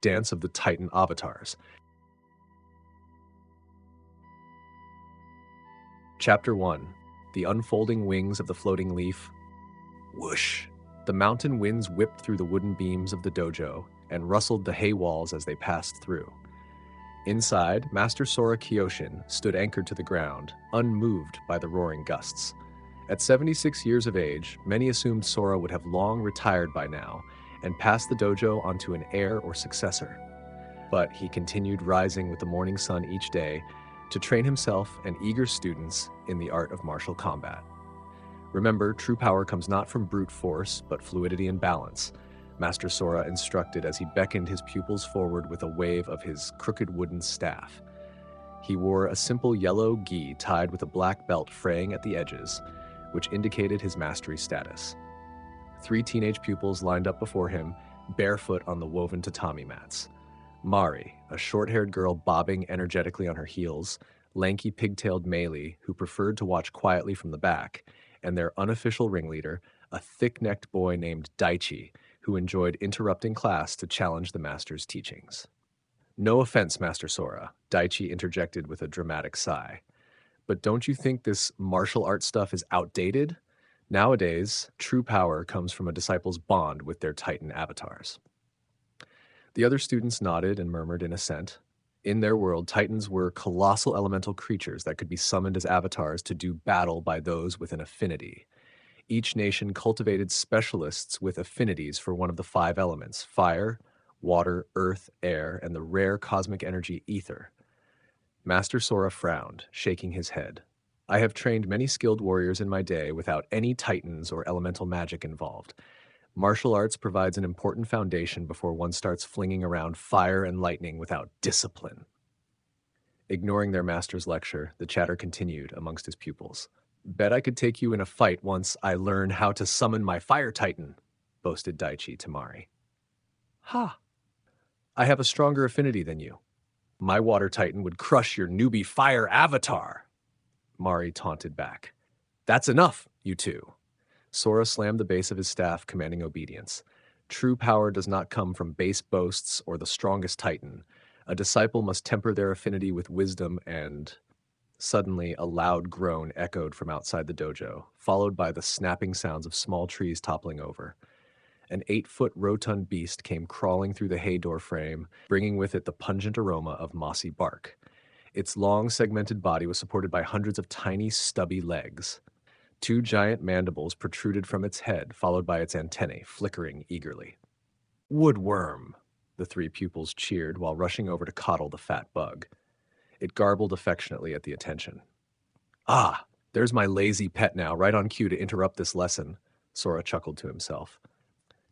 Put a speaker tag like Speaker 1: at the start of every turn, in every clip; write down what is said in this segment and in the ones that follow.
Speaker 1: Dance of the Titan Avatars. Chapter 1. The Unfolding Wings of the Floating Leaf. Whoosh! The mountain winds whipped through the wooden beams of the dojo and rustled the hay walls as they passed through. Inside, Master Sorah Kyoshin stood anchored to the ground, unmoved by the roaring gusts. At 76 years of age, many assumed Sorah would have long retired by now and passed the dojo onto an heir or successor. But he continued rising with the morning sun each day to train himself and eager students in the art of martial combat. Remember, true power comes not from brute force, but fluidity and balance, Master Sorah instructed as he beckoned his pupils forward with a wave of his crooked wooden staff. He wore a simple yellow gi tied with a black belt fraying at the edges, which indicated his mastery status. 3 teenage pupils lined up before him, barefoot on the woven tatami mats. Mari, a short-haired girl bobbing energetically on her heels, lanky pigtailed Meili, who preferred to watch quietly from the back, and their unofficial ringleader, a thick-necked boy named Daichi, who enjoyed interrupting class to challenge the master's teachings. "No offense, Master Sorah," Daichi interjected with a dramatic sigh. "But don't you think this martial art stuff is outdated? Nowadays, true power comes from a disciple's bond with their Titan avatars." The other students nodded and murmured in assent. In their world, Titans were colossal elemental creatures that could be summoned as avatars to do battle by those with an affinity. Each nation cultivated specialists with affinities for one of the 5 elements: fire, water, earth, air, and the rare cosmic energy ether. Master Sorah frowned, shaking his head. "I have trained many skilled warriors in my day without any Titans or elemental magic involved. Martial arts provides an important foundation before one starts flinging around fire and lightning without discipline." Ignoring their master's lecture, the chatter continued amongst his pupils. "Bet I could take you in a fight once I learn how to summon my fire titan," boasted Daichi to Mari. "Ha! I have a stronger affinity than you. My water titan would crush your newbie fire avatar," Mari taunted back. "That's enough, you two." Sorah slammed the base of his staff, commanding obedience. True power does not come from base boasts or the strongest titan. A disciple must temper their affinity with wisdom and... Suddenly, a loud groan echoed from outside the dojo, followed by the snapping sounds of small trees toppling over. An 8-foot rotund beast came crawling through the hay door frame, bringing with it the pungent aroma of mossy bark. Its long, segmented body was supported by hundreds of tiny, stubby legs. 2 giant mandibles protruded from its head, followed by its antennae, flickering eagerly. "Woodworm!" the 3 pupils cheered while rushing over to coddle the fat bug. It garbled affectionately at the attention. "Ah, there's my lazy pet now, right on cue to interrupt this lesson," Sorah chuckled to himself.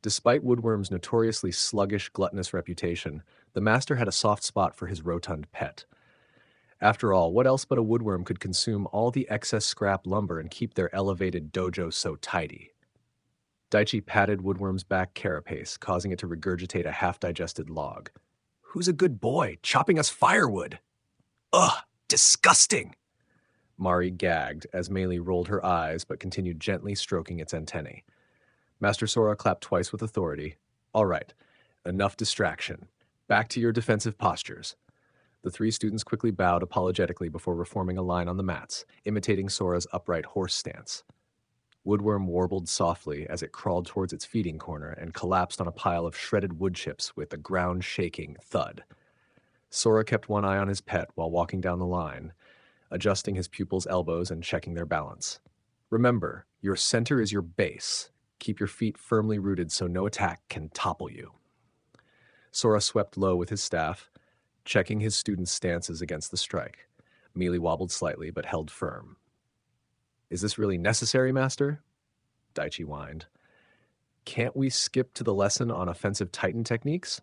Speaker 1: Despite Woodworm's notoriously sluggish, gluttonous reputation, the master had a soft spot for his rotund pet. After all, what else but a woodworm could consume all the excess scrap lumber and keep their elevated dojo so tidy? Daichi patted Woodworm's back carapace, causing it to regurgitate a half-digested log. "Who's a good boy, chopping us firewood?" "Ugh, disgusting!" Mari gagged as Meili rolled her eyes but continued gently stroking its antennae. Master Sorah clapped twice with authority. "All right, enough distraction. Back to your defensive postures." The 3 students quickly bowed apologetically before reforming a line on the mats, imitating Sorah's upright horse stance. Woodworm warbled softly as it crawled towards its feeding corner and collapsed on a pile of shredded wood chips with a ground-shaking thud. Sorah kept one eye on his pet while walking down the line, adjusting his pupils' elbows and checking their balance. "Remember, your center is your base. Keep your feet firmly rooted so no attack can topple you." Sorah swept low with his staff, checking his students' stances against the strike. Meili wobbled slightly, but held firm. "Is this really necessary, Master?" Daichi whined. "Can't we skip to the lesson on offensive Titan techniques?"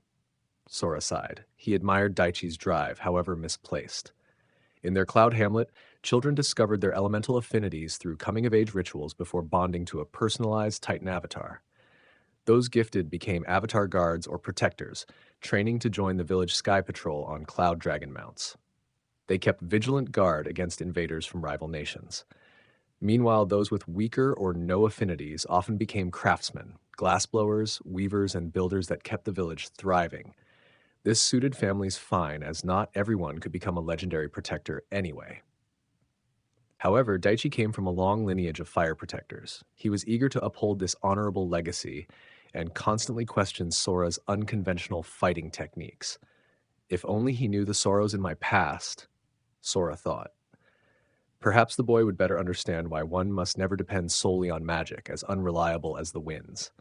Speaker 1: Sorah sighed. He admired Daichi's drive, however misplaced. In their cloud hamlet, children discovered their elemental affinities through coming-of-age rituals before bonding to a personalized Titan avatar. Those gifted became avatar guards or protectors, training to join the village sky patrol on cloud dragon mounts. They kept vigilant guard against invaders from rival nations. Meanwhile, those with weaker or no affinities often became craftsmen, glassblowers, weavers, and builders that kept the village thriving. This suited families fine, as not everyone could become a legendary protector anyway. However, Daichi came from a long lineage of fire protectors. He was eager to uphold this honorable legacy and constantly questioned Sora's unconventional fighting techniques. If only he knew the sorrows in my past, Sora thought. Perhaps the boy would better understand why one must never depend solely on magic, as unreliable as the winds.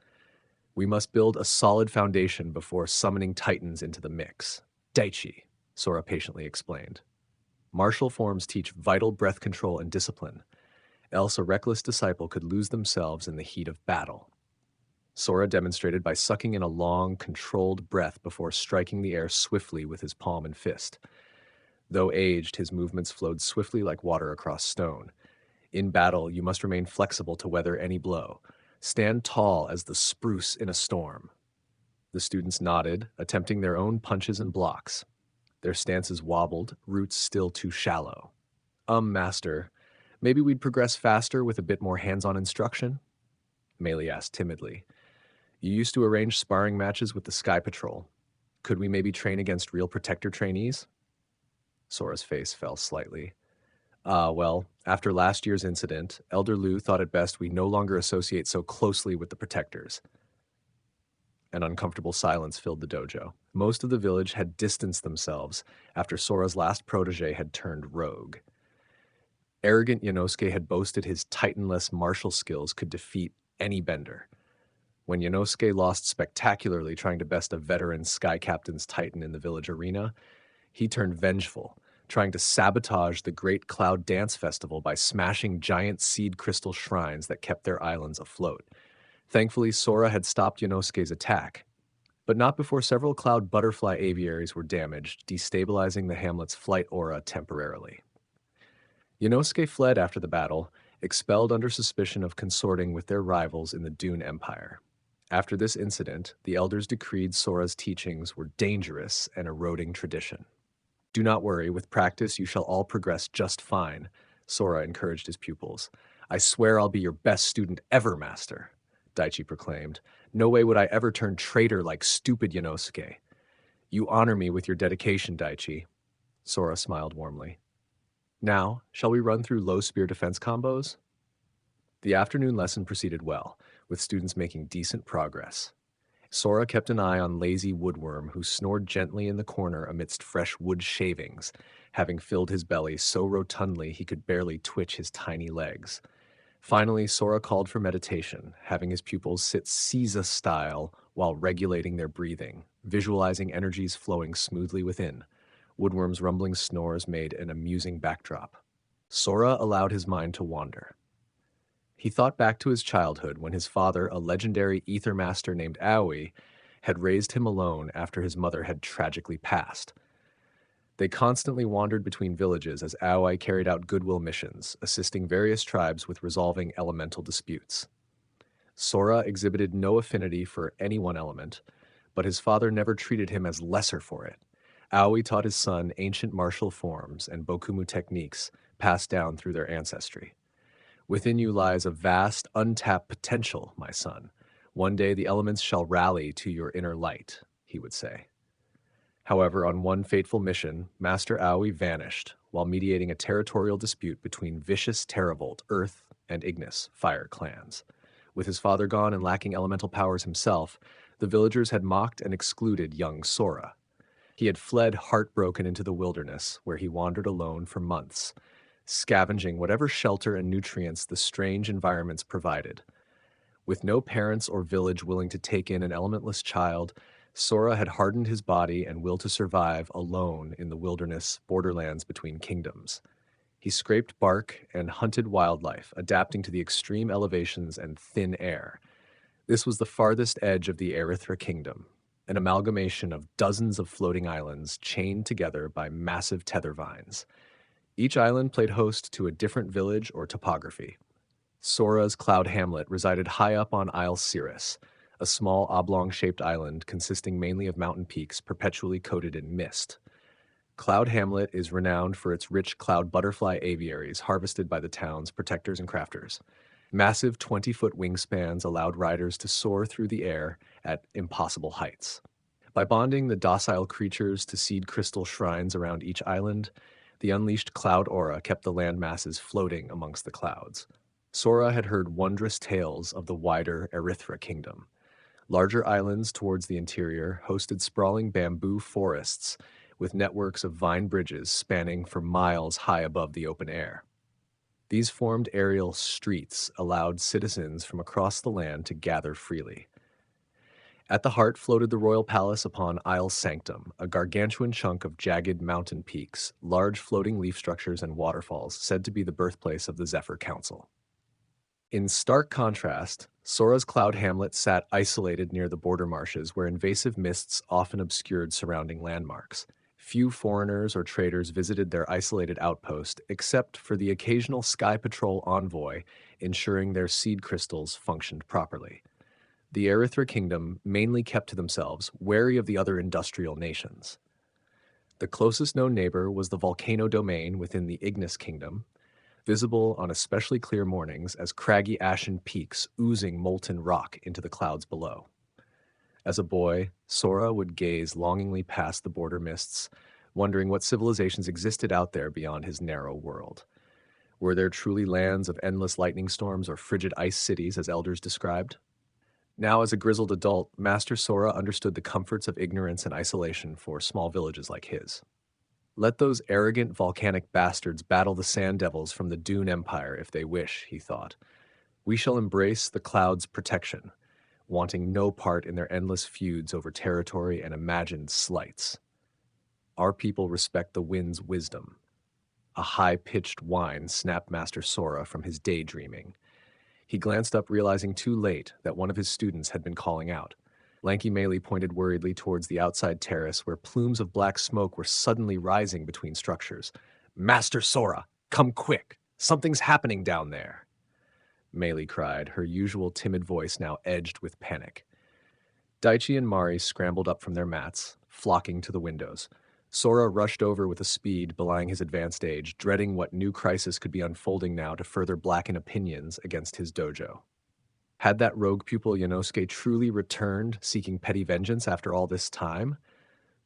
Speaker 1: We must build a solid foundation before summoning titans into the mix. Daichi, Sora patiently explained. Martial forms teach vital breath control and discipline, else a reckless disciple could lose themselves in the heat of battle. Sora demonstrated by sucking in a long, controlled breath before striking the air swiftly with his palm and fist. Though aged, his movements flowed swiftly like water across stone. In battle, you must remain flexible to weather any blow. Stand tall as the spruce in a storm. The students nodded, attempting their own punches and blocks. Their stances wobbled, roots still too shallow. Master, maybe we'd progress faster with a bit more hands-on instruction? Melee asked timidly. You used to arrange sparring matches with the Sky Patrol. Could we maybe train against real protector trainees? Sora's face fell slightly. Well, after last year's incident, Elder Lu thought it best we no longer associate so closely with the protectors. An uncomfortable silence filled the dojo. Most of the village had distanced themselves after Sora's last protege had turned rogue. Arrogant Yonosuke had boasted his titanless martial skills could defeat any bender. When Yonosuke lost spectacularly trying to best a veteran Sky Captain's Titan in the village arena, he turned vengeful, trying to sabotage the Great Cloud Dance Festival by smashing giant seed crystal shrines that kept their islands afloat. Thankfully, Sora had stopped Yonosuke's attack, but not before several cloud butterfly aviaries were damaged, destabilizing the hamlet's flight aura temporarily. Yonosuke fled after the battle, expelled under suspicion of consorting with their rivals in the Dune Empire. After this incident, the elders decreed Sora's teachings were dangerous and eroding tradition. Do not worry, with practice you shall all progress just fine, Sora encouraged his pupils. I swear I'll be your best student ever, Master, Daichi proclaimed. No way would I ever turn traitor like stupid Yonosuke. You honor me with your dedication, Daichi. Sora smiled warmly. Now, shall we run through low spear defense combos? The afternoon lesson proceeded well, with students making decent progress. Sora kept an eye on lazy Woodworm, who snored gently in the corner amidst fresh wood shavings, having filled his belly so rotundly he could barely twitch his tiny legs. Finally, Sora called for meditation, having his pupils sit Caesar style while regulating their breathing, visualizing energies flowing smoothly within. Woodworm's rumbling snores made an amusing backdrop. Sora allowed his mind to wander. He thought back to his childhood when his father, a legendary ether master named Aoi, had raised him alone after his mother had tragically passed. They constantly wandered between villages as Aoi carried out goodwill missions, assisting various tribes with resolving elemental disputes. Sora exhibited no affinity for any one element, but his father never treated him as lesser for it. Aoi taught his son ancient martial forms and bokumu techniques passed down through their ancestry. Within you lies a vast, untapped potential, my son. One day the elements shall rally to your inner light, he would say. However, on one fateful mission, Master Aoi vanished while mediating a territorial dispute between vicious Terravolt, Earth, and Ignis, Fire clans. With his father gone and lacking elemental powers himself, the villagers had mocked and excluded young Sora. He had fled heartbroken into the wilderness, where he wandered alone for months, scavenging whatever shelter and nutrients the strange environments provided. With no parents or village willing to take in an elementless child, Sora had hardened his body and will to survive alone in the wilderness borderlands between kingdoms. He scraped bark and hunted wildlife, adapting to the extreme elevations and thin air. This was the farthest edge of the Erythra Kingdom, an amalgamation of dozens of floating islands chained together by massive tether vines. Each island played host to a different village or topography. Sora's Cloud Hamlet resided high up on Isle Cirrus, a small oblong-shaped island consisting mainly of mountain peaks perpetually coated in mist. Cloud Hamlet is renowned for its rich cloud butterfly aviaries harvested by the town's protectors and crafters. Massive 20-foot wingspans allowed riders to soar through the air at impossible heights. By bonding the docile creatures to seed crystal shrines around each island, the unleashed cloud aura kept the land masses floating amongst the clouds. Sora had heard wondrous tales of the wider Erythra kingdom. Larger islands towards the interior hosted sprawling bamboo forests with networks of vine bridges spanning for miles high above the open air. These formed aerial streets allowed citizens from across the land to gather freely. At the heart floated the royal palace upon Isle Sanctum, a gargantuan chunk of jagged mountain peaks, large floating leaf structures, and waterfalls, said to be the birthplace of the Zephyr Council. In stark contrast, Sora's cloud hamlet sat isolated near the border marshes where invasive mists often obscured surrounding landmarks. Few foreigners or traders visited their isolated outpost except for the occasional Sky Patrol envoy ensuring their seed crystals functioned properly. The Erythra kingdom mainly kept to themselves, wary of the other industrial nations. The closest known neighbor was the volcano domain within the Ignis kingdom, visible on especially clear mornings as craggy ashen peaks oozing molten rock into the clouds below. As a boy, Sora would gaze longingly past the border mists, wondering what civilizations existed out there beyond his narrow world. Were there truly lands of endless lightning storms or frigid ice cities as elders described? Now, as a grizzled adult, Master Sorah understood the comforts of ignorance and isolation for small villages like his. Let those arrogant volcanic bastards battle the sand devils from the Dune Empire if they wish, he thought. We shall embrace the clouds' protection, wanting no part in their endless feuds over territory and imagined slights. Our people respect the wind's wisdom. A high-pitched whine snapped Master Sorah from his daydreaming. He glanced up, realizing too late that one of his students had been calling out. Lanky Melee pointed worriedly towards the outside terrace where plumes of black smoke were suddenly rising between structures. "Master Sorah, come quick! Something's happening down there!" Melee cried, her usual timid voice now edged with panic. Daichi and Mari scrambled up from their mats, flocking to the windows. Sora rushed over with a speed belying his advanced age, dreading what new crisis could be unfolding now to further blacken opinions against his dojo. Had that rogue pupil Yonosuke truly returned, seeking petty vengeance after all this time?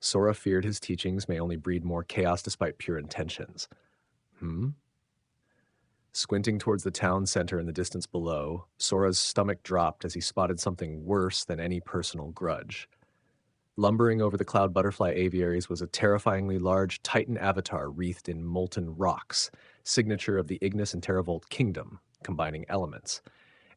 Speaker 1: Sora feared his teachings may only breed more chaos despite pure intentions. Squinting towards the town center in the distance below, Sora's stomach dropped as he spotted something worse than any personal grudge. Lumbering over the cloud butterfly aviaries was a terrifyingly large Titan avatar wreathed in molten rocks, signature of the Ignis and Terravolt kingdom, combining elements.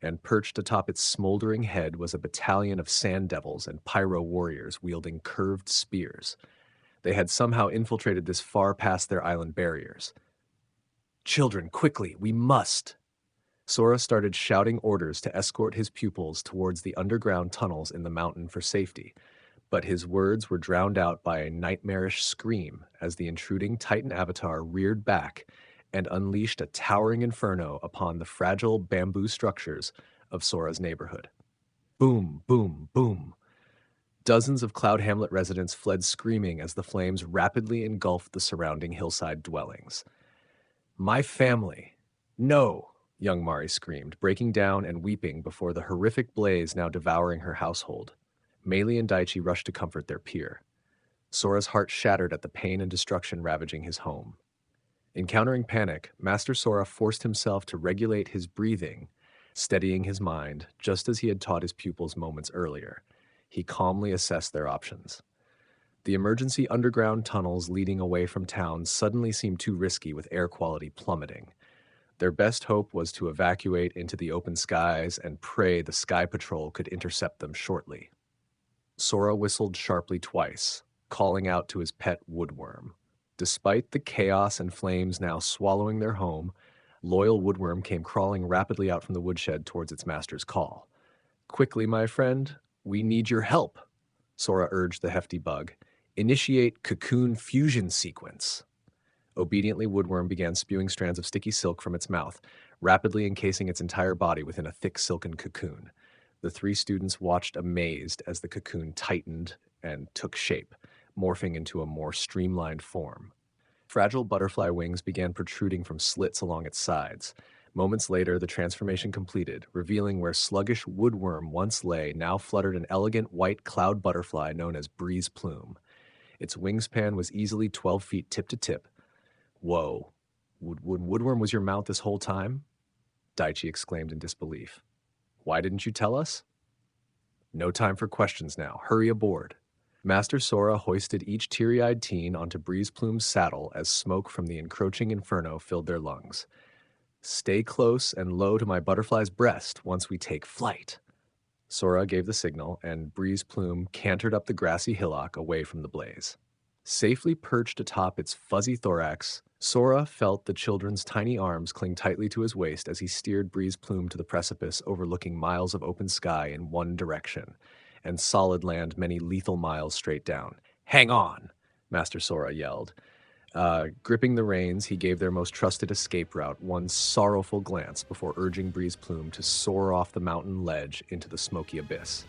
Speaker 1: And perched atop its smoldering head was a battalion of sand devils and pyro warriors wielding curved spears. They had somehow infiltrated this far past their island barriers. "Children, quickly, we must!" Sora started shouting orders to escort his pupils towards the underground tunnels in the mountain for safety, but his words were drowned out by a nightmarish scream as the intruding Titan avatar reared back and unleashed a towering inferno upon the fragile bamboo structures of Sora's neighborhood. Boom, boom, boom. Dozens of Cloud Hamlet residents fled screaming as the flames rapidly engulfed the surrounding hillside dwellings. "My family! No!" young Mari screamed, breaking down and weeping before the horrific blaze now devouring her household. Melee and Daichi rushed to comfort their peer. Sora's heart shattered at the pain and destruction ravaging his home. Encountering panic, Master Sorah forced himself to regulate his breathing, steadying his mind, just as he had taught his pupils moments earlier. He calmly assessed their options. The emergency underground tunnels leading away from town suddenly seemed too risky with air quality plummeting. Their best hope was to evacuate into the open skies and pray the Sky Patrol could intercept them shortly. Sora whistled sharply twice, calling out to his pet woodworm. Despite the chaos and flames now swallowing their home, loyal woodworm came crawling rapidly out from the woodshed towards its master's call. "Quickly, my friend, we need your help," Sora urged the hefty bug. "Initiate cocoon fusion sequence." Obediently, woodworm began spewing strands of sticky silk from its mouth, rapidly encasing its entire body within a thick silken cocoon. The three students watched amazed as the cocoon tightened and took shape, morphing into a more streamlined form. Fragile butterfly wings began protruding from slits along its sides. Moments later, the transformation completed, revealing where sluggish woodworm once lay now fluttered an elegant white cloud butterfly known as Breeze Plume. Its wingspan was easily 12 feet tip to tip. Whoa. Woodworm was your mount this whole time? Daichi exclaimed in disbelief. Why didn't you tell us? No time for questions now. Hurry aboard. Master Sorah hoisted each teary-eyed teen onto Breeze Plume's saddle as smoke from the encroaching inferno filled their lungs. Stay close and low to my butterfly's breast once we take flight. Sorah gave the signal, and Breeze Plume cantered up the grassy hillock away from the blaze. Safely perched atop its fuzzy thorax, Sorah felt the children's tiny arms cling tightly to his waist as he steered Breeze Plume to the precipice overlooking miles of open sky in one direction, and solid land many lethal miles straight down. Hang on, Master Sorah yelled. Gripping the reins, he gave their most trusted escape route one sorrowful glance before urging Breeze Plume to soar off the mountain ledge into the smoky abyss.